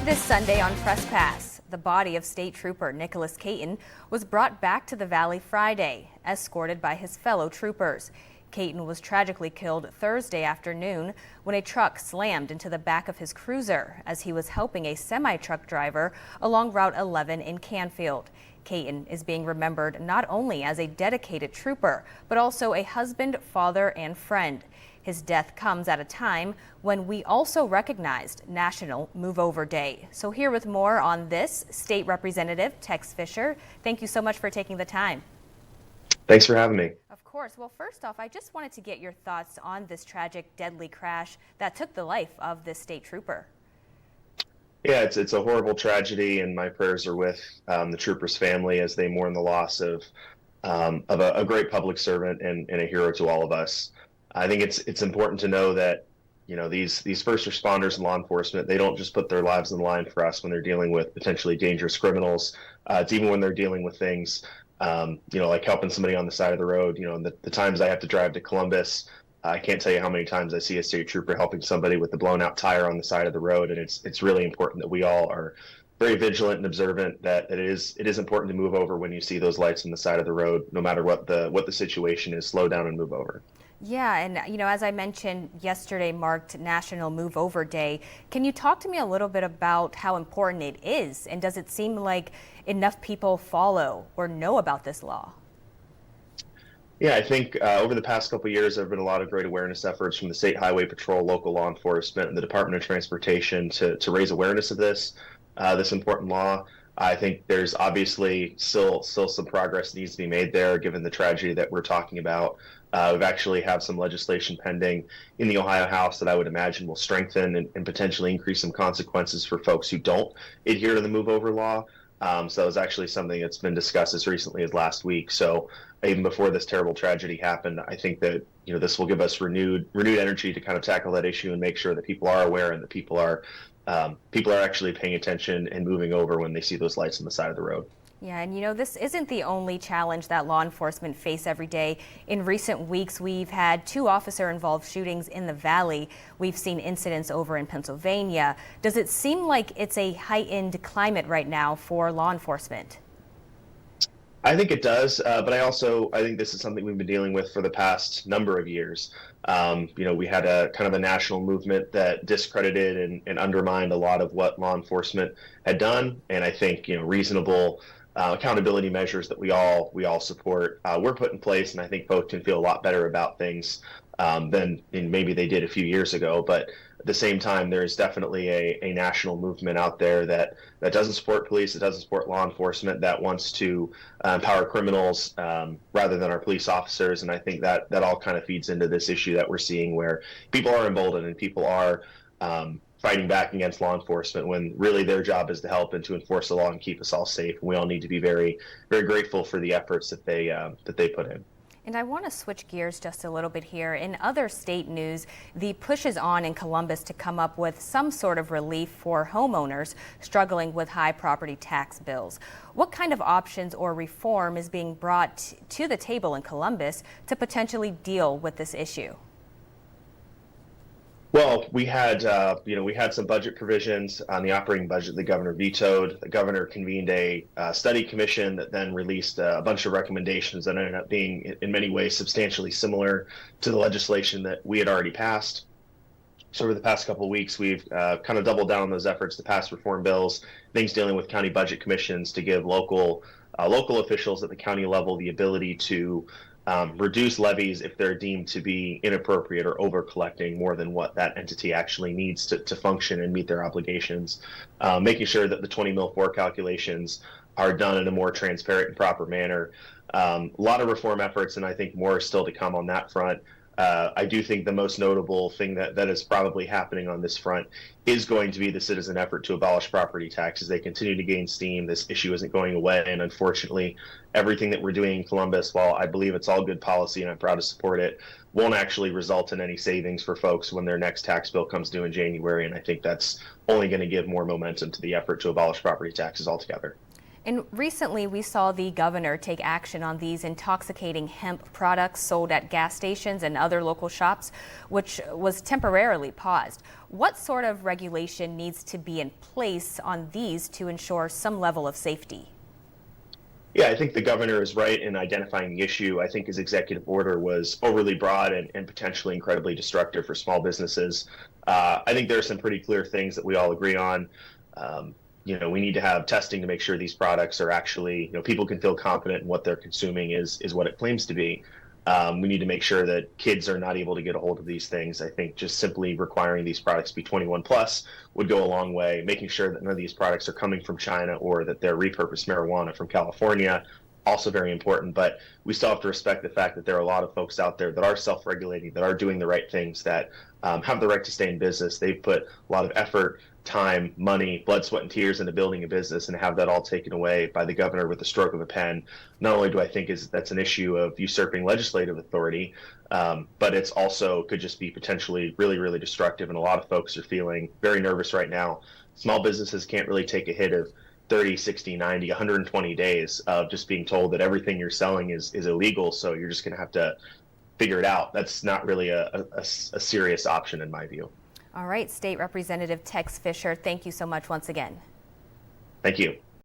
This Sunday on Press Pass, the body of State Trooper Nicholas Caton was brought back to the Valley Friday, escorted by his fellow troopers. Caton was tragically killed Thursday afternoon when a truck slammed into the back of his cruiser as he was helping a semi-truck driver along Route 11 in Canfield. Caton is being remembered not only as a dedicated trooper, but also a husband, father, and friend. His death comes at a time when we also recognized National Move Over Day. So here with more on this, State Representative Tex Fisher. Thank you so much for taking the time. Thanks for having me. Of course. Well, first off, I just wanted to get your thoughts on this tragic, deadly crash that took the life of this state trooper. Yeah, it's a horrible tragedy, and my prayers are with the trooper's family as they mourn the loss of a great public servant and a hero to all of us. I think it's important to know that, you know, these first responders and law enforcement, they don't just put their lives on the line for us when they're dealing with potentially dangerous criminals. It's even when they're dealing with things, like helping somebody on the side of the road. You know, the times I have to drive to Columbus, I can't tell you how many times I see a state trooper helping somebody with the blown out tire on the side of the road. And it's really important that we all are very vigilant and observant that it is important to move over when you see those lights on the side of the road, no matter what the situation is. Slow down and move over. Yeah, and as I mentioned, yesterday marked National Move Over Day. Can you talk to me a little bit about how important it is, and does it seem like enough people follow or know about this law? Yeah, I think over the past couple of years, there have been a lot of great awareness efforts from the State Highway Patrol, local law enforcement, and the Department of Transportation to raise awareness of this important law. I think there's obviously still some progress needs to be made there, given the tragedy that we're talking about. We've actually have some legislation pending in the Ohio House that I would imagine will strengthen and potentially increase some consequences for folks who don't adhere to the move over law. So that was actually something that's been discussed as recently as last week. So even before this terrible tragedy happened, I think that, you know, this will give us renewed energy to kind of tackle that issue and make sure that people are aware and that people are actually paying attention and moving over when they see those lights on the side of the road. Yeah, and this isn't the only challenge that law enforcement face every day. In recent weeks, we've had 2 officer-involved shootings in the Valley. We've seen incidents over in Pennsylvania. Does it seem like it's a heightened climate right now for law enforcement? I think it does, but I think this is something we've been dealing with for the past number of years. We had a kind of a national movement that discredited and undermined a lot of what law enforcement had done, and I think reasonable accountability measures that we all support were put in place, and I think folks can feel a lot better about things than maybe they did a few years ago. But at the same time, there is definitely a national movement out there that doesn't support police, that doesn't support law enforcement, that wants to empower criminals rather than our police officers. And I think that all kind of feeds into this issue that we're seeing, where people are emboldened and people are fighting back against law enforcement when really their job is to help and to enforce the law and keep us all safe. And we all need to be very, very grateful for the efforts that they put in. And I want to switch gears just a little bit here. In other state news, the push is on in Columbus to come up with some sort of relief for homeowners struggling with high property tax bills. What kind of options or reform is being brought to the table in Columbus to potentially deal with this issue? Well, we had some budget provisions on the operating budget the governor vetoed. The governor convened a study commission that then released a bunch of recommendations that ended up being, in many ways, substantially similar to the legislation that we had already passed. So over the past couple of weeks, we've kind of doubled down on those efforts to pass reform bills, things dealing with county budget commissions to give local officials at the county level the ability to reduce levies if they're deemed to be inappropriate or over collecting more than what that entity actually needs to function and meet their obligations. Making sure that the 20 mil 4 calculations are done in a more transparent and proper manner. A lot of reform efforts, and I think more is still to come on that front. I do think the most notable thing that is probably happening on this front is going to be the citizen effort to abolish property taxes. They continue to gain steam. This issue isn't going away, and unfortunately, everything that we're doing in Columbus, while I believe it's all good policy and I'm proud to support it, won't actually result in any savings for folks when their next tax bill comes due in January, and I think that's only going to give more momentum to the effort to abolish property taxes altogether. And recently, we saw the governor take action on these intoxicating hemp products sold at gas stations and other local shops, which was temporarily paused. What sort of regulation needs to be in place on these to ensure some level of safety? Yeah, I think the governor is right in identifying the issue. I think his executive order was overly broad and potentially incredibly destructive for small businesses. I think there are some pretty clear things that we all agree on. Um, we need to have testing to make sure these products are actually, people can feel confident in what they're consuming is what it claims to be. We need to make sure that kids are not able to get a hold of these things. I think just simply requiring these products be 21 plus would go a long way. Making sure that none of these products are coming from China or that they're repurposed marijuana from California, also very important. But we still have to respect the fact that there are a lot of folks out there that are self-regulating, that are doing the right things, that have the right to stay in business. They've put a lot of effort, time, money, blood, sweat, and tears into building a business, and have that all taken away by the governor with the stroke of a pen. Not only do I think that's an issue of usurping legislative authority, but it's also could just be potentially really, really destructive. And a lot of folks are feeling very nervous right now. Small businesses can't really take a hit of 30, 60, 90, 120 days of just being told that everything you're selling is illegal. So you're just going to have to figure it out. That's not really a serious option in my view. All right, State Representative Tex Fisher, thank you so much once again. Thank you.